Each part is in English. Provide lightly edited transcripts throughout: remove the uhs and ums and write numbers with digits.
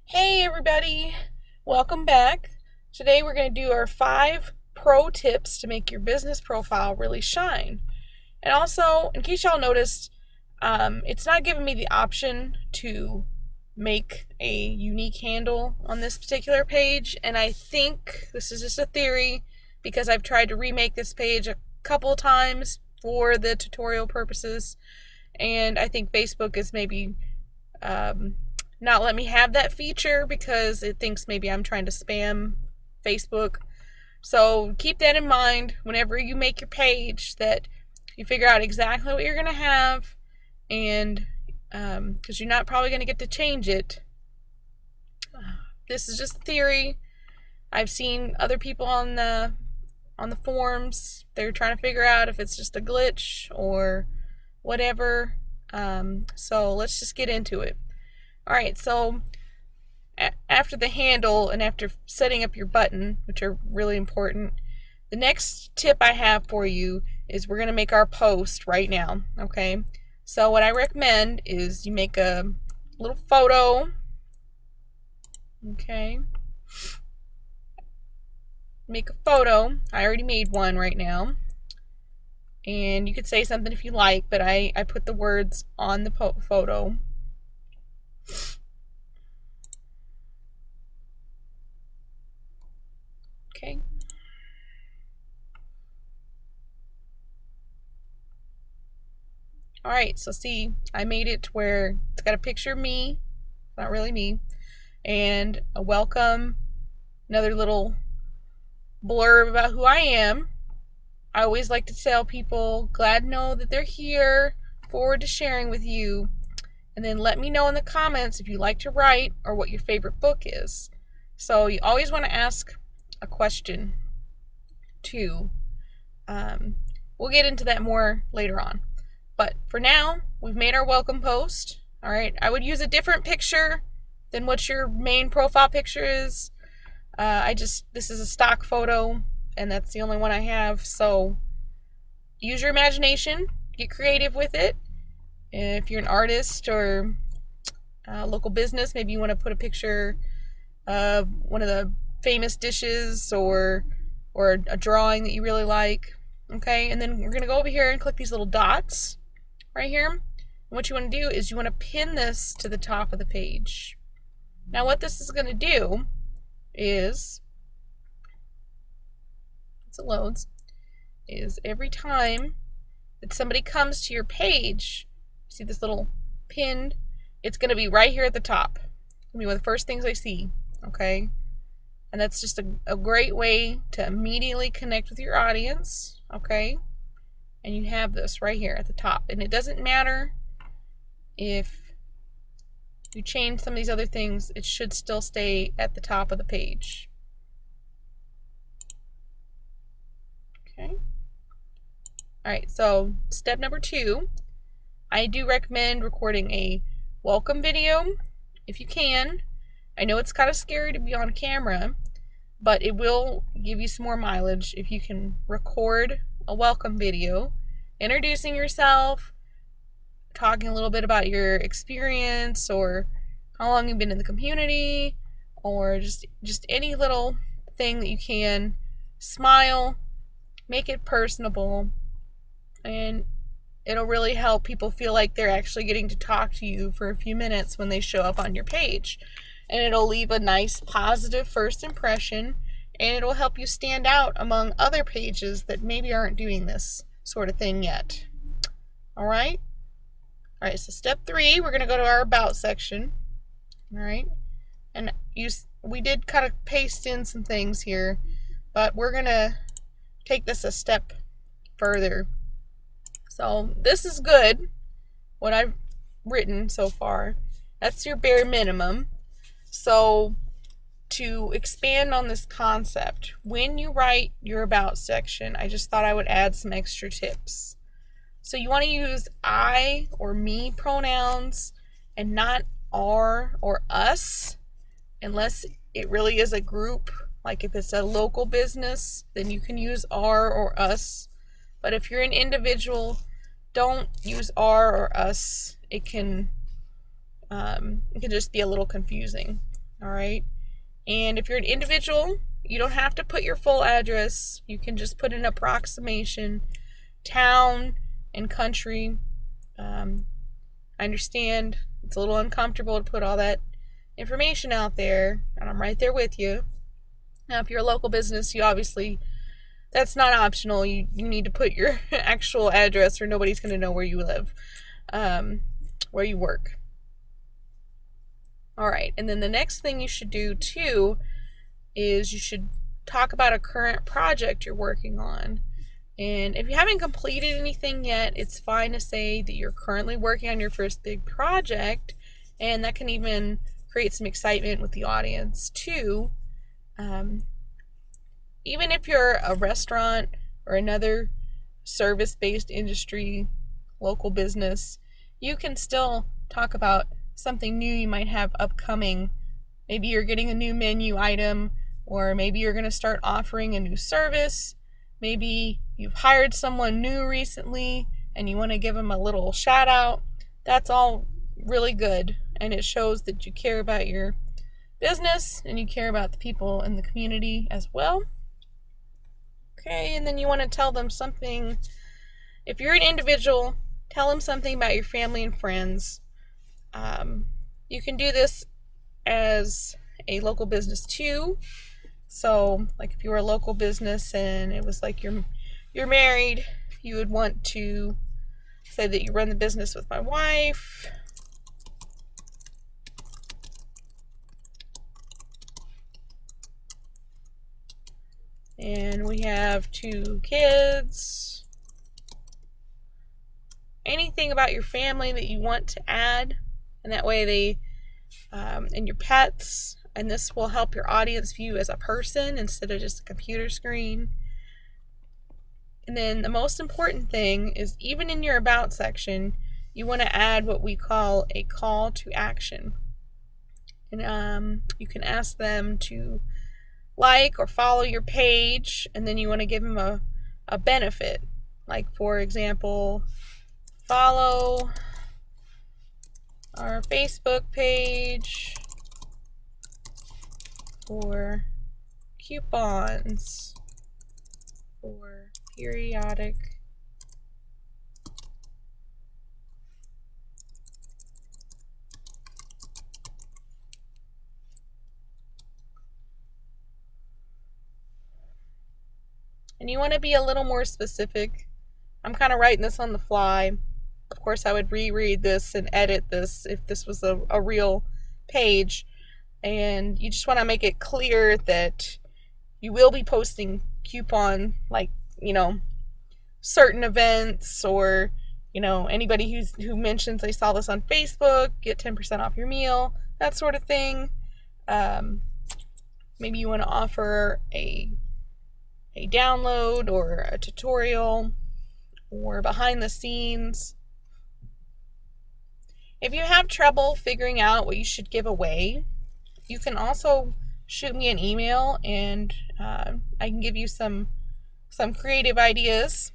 Hey everybody, welcome back. Today we're going to do our 5 pro tips to make your business profile really shine. And also, in case y'all noticed, it's not giving me the option to make a unique handle on this particular page, and I think this is just a theory because I've tried to remake this page a couple of times for the tutorial purposes, and I think Facebook is maybe not let me have that feature because it thinks maybe I'm trying to spam Facebook. So keep that in mind whenever you make your page, that you figure out exactly what you're going to have, and because you're not probably going to get to change it. This is just theory. I've seen other people on the forums. They're trying to figure out if it's just a glitch or whatever. So let's just get into it. Alright, so after the handle and after setting up your button, which are really important, the next tip I have for you is we're going to make our post right now, okay? So what I recommend is you make a little photo, okay? Make a photo. I already made one right now. And you could say something if you like, but I put the words on the photo. Okay. Alright, so see, I made it to where it's got a picture of me, not really me, and a welcome, another little blurb about who I am. I always like to tell people, glad to know that they're here, forward to sharing with you, and then let me know in the comments if you like to write or what your favorite book is. So you always want to ask a question too. We'll get into that more later on. But for now, we've made our welcome post. Alright, I would use a different picture than what your main profile picture is. This is a stock photo, and that's the only one I have. So use your imagination, get creative with it. If you're an artist or a local business, maybe you want to put a picture of one of the famous dishes or a drawing that you really like. Okay, and then we're going to go over here and click these little dots right here. And what you want to do is you want to pin this to the top of the page. Now what this is going to do is, once it loads, is every time that somebody comes to your page, see this little pinned, it's going to be right here at the top. It's going to be one of the first things I see, okay? And that's just a great way to immediately connect with your audience, okay? And you have this right here at the top. And it doesn't matter if you change some of these other things, it should still stay at the top of the page. Okay. Alright, so step number 2, I do recommend recording a welcome video if you can. I know it's kind of scary to be on camera, but it will give you some more mileage if you can record a welcome video, introducing yourself, talking a little bit about your experience or how long you've been in the community, or just any little thing that you can. Smile, make it personable, and it'll really help people feel like they're actually getting to talk to you for a few minutes when they show up on your page. And it'll leave a nice positive first impression, and it'll help you stand out among other pages that maybe aren't doing this sort of thing yet. Alright? Alright, so step 3, we're going to go to our About section. Alright? And we did kind of paste in some things here, but we're going to take this a step further. So this is good, what I've written so far. That's your bare minimum. So to expand on this concept, when you write your About section, I just thought I would add some extra tips. So you want to use I or me pronouns and not our or us, unless it really is a group. Like if it's a local business, then you can use our or us. But if you're an individual, don't use our or us. It can just be a little confusing. All right. And if you're an individual, you don't have to put your full address. You can just put an approximation, town and country. I understand it's a little uncomfortable to put all that information out there, and I'm right there with you. Now, if you're a local business, you obviously, that's not optional. You need to put your actual address, or nobody's going to know where you live, where you work. All right, and then the next thing you should do too is you should talk about a current project you're working on. And if you haven't completed anything yet, it's fine to say that you're currently working on your first big project, and that can even create some excitement with the audience too. Even if you're a restaurant or another service-based industry, local business, you can still talk about something new you might have upcoming. Maybe you're getting a new menu item, or maybe you're going to start offering a new service. Maybe you've hired someone new recently and you want to give them a little shout out. That's all really good, and it shows that you care about your business and you care about the people in the community as well. Okay, and then you want to tell them something. If you're an individual, tell them something about your family and friends. You can do this as a local business too. So, like if you were a local business and it was like you're married, you would want to say that you run the business with my wife. And we have 2 kids. Anything about your family that you want to add, and that way they, and your pets, and this will help your audience view as a person instead of just a computer screen. And then the most important thing is, even in your about section, you want to add what we call a call to action. And you can ask them to like or follow your page, and then you want to give them a benefit. Like, for example, follow our Facebook page for coupons for periodic and you want to be a little more specific. I'm kind of writing this on the fly. Of course, I would reread this and edit this if this was a real page. And you just want to make it clear that you will be posting coupon, like, certain events, or, anybody who mentions they saw this on Facebook, get 10% off your meal, that sort of thing. Maybe you want to offer a download or a tutorial or behind the scenes. If you have trouble figuring out what you should give away, you can also shoot me an email, and I can give you some creative ideas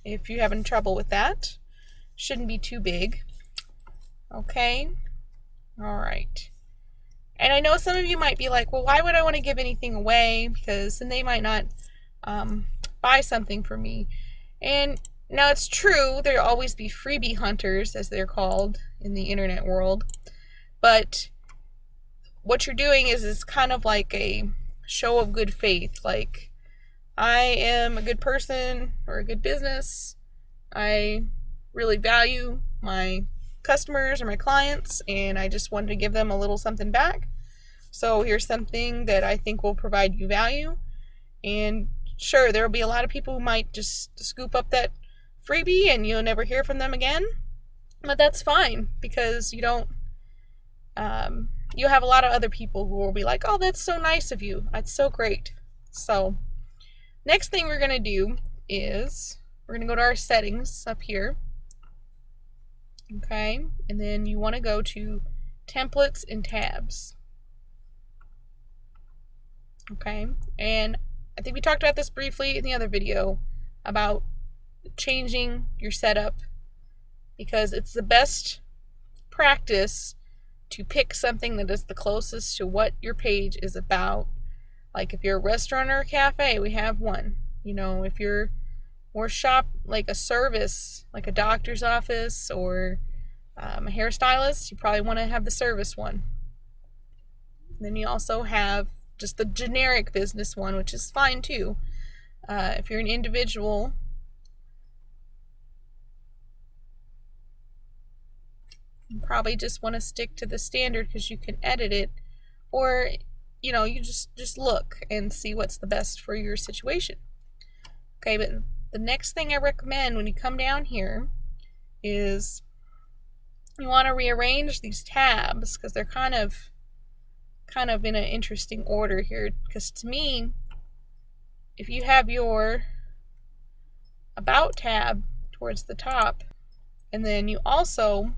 if you're having trouble with that. Shouldn't be too big. Okay? All right. And I know some of you might be like, well, why would I want to give anything away? Because then they might not buy something from me. And now it's true, there'll always be freebie hunters, as they're called in the internet world. But what you're doing is kind of like a show of good faith. Like, I am a good person or a good business. I really value my customers or my clients, and I just wanted to give them a little something back. So here's something that I think will provide you value. And sure, there will be a lot of people who might just scoop up that freebie and you'll never hear from them again. But that's fine, because you don't, you'll have a lot of other people who will be like, oh, that's so nice of you. That's so great. So next thing we're going to do is we're going to go to our settings up here. Okay. And then you want to go to templates and tabs. Okay. And I think we talked about this briefly in the other video about changing your setup, because it's the best practice to pick something that is the closest to what your page is about. Like if you're a restaurant or a cafe, we have one. You know, if you're more shop like a service, like a doctor's office or a hairstylist, you probably want to have the service one. And then you also have just the generic business one, which is fine too. If you're an individual, you probably just want to stick to the standard because you can edit it, or you know, you just look and see what's the best for your situation. Okay, but the next thing I recommend when you come down here is you want to rearrange these tabs because they're kind of in an interesting order here. Because to me, if you have your About tab towards the top, and then you also,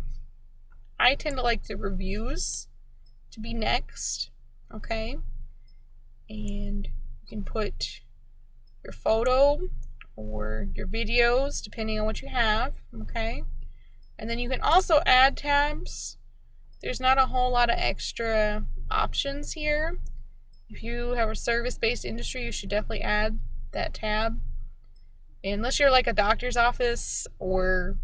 I tend to like the reviews to be next, okay? And you can put your photo or your videos, depending on what you have, okay? And then you can also add tabs. There's not a whole lot of extra options here. If you have a service-based industry, you should definitely add that tab. Unless you're like a doctor's office or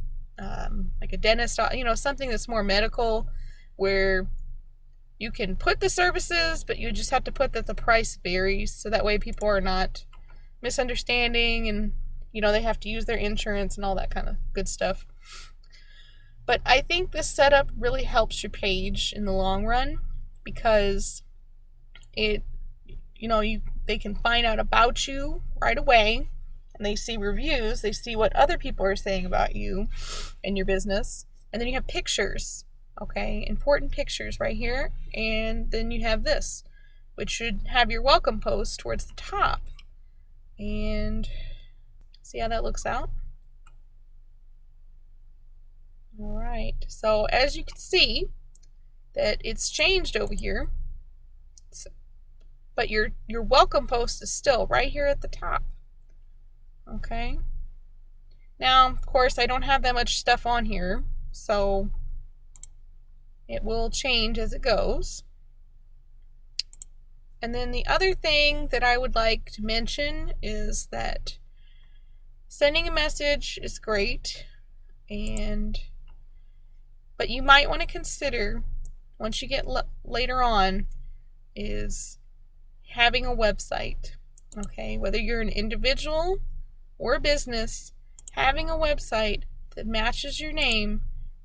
like a dentist, you know, something that's more medical, where you can put the services, but you just have to put that the price varies, so that way people are not misunderstanding and, you know, they have to use their insurance and all that kind of good stuff. But I think this setup really helps your page in the long run because it, you know, they can find out about you right away, and they see reviews, they see what other people are saying about you and your business, and then you have pictures, okay, important pictures right here, and then you have this, which should have your welcome post towards the top. And see how that looks out? All right, so as you can see that it's changed over here, but your welcome post is still right here at the top. Okay. Now, of course, I don't have that much stuff on here, so it will change as it goes. And then the other thing that I would like to mention is that sending a message is great, but you might want to consider, once you get later on, is having a website. Okay, whether you're an individual or a business, having a website that matches your name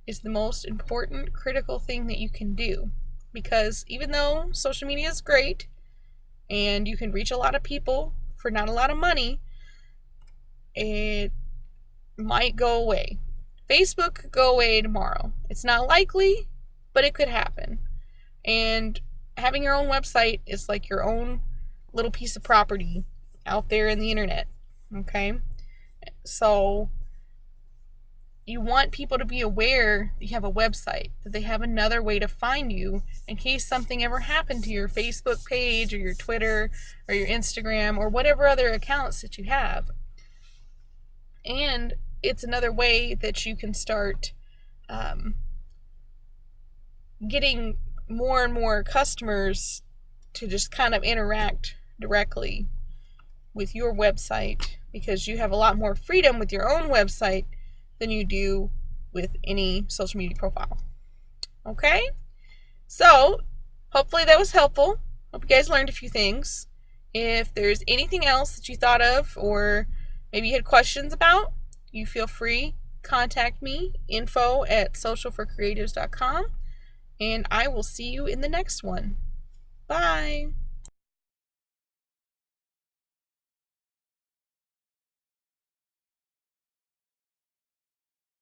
is the most important, critical thing that you can do. Because even though social media is great and you can reach a lot of people for not a lot of money, it might go away. Facebook could go away tomorrow. It's not likely, but it could happen. And having your own website is like your own little piece of property out there in the internet. Okay? So you want people to be aware that you have a website, that they have another way to find you in case something ever happened to your Facebook page or your Twitter or your Instagram or whatever other accounts that you have. And it's another way that you can start getting more and more customers to just kind of interact directly with your website, because you have a lot more freedom with your own website than you do with any social media profile. Okay? So, hopefully that was helpful. Hope you guys learned a few things. If there's anything else that you thought of or maybe you had questions about, you feel free, contact me, info@socialforcreatives.com, and I will see you in the next one. Bye!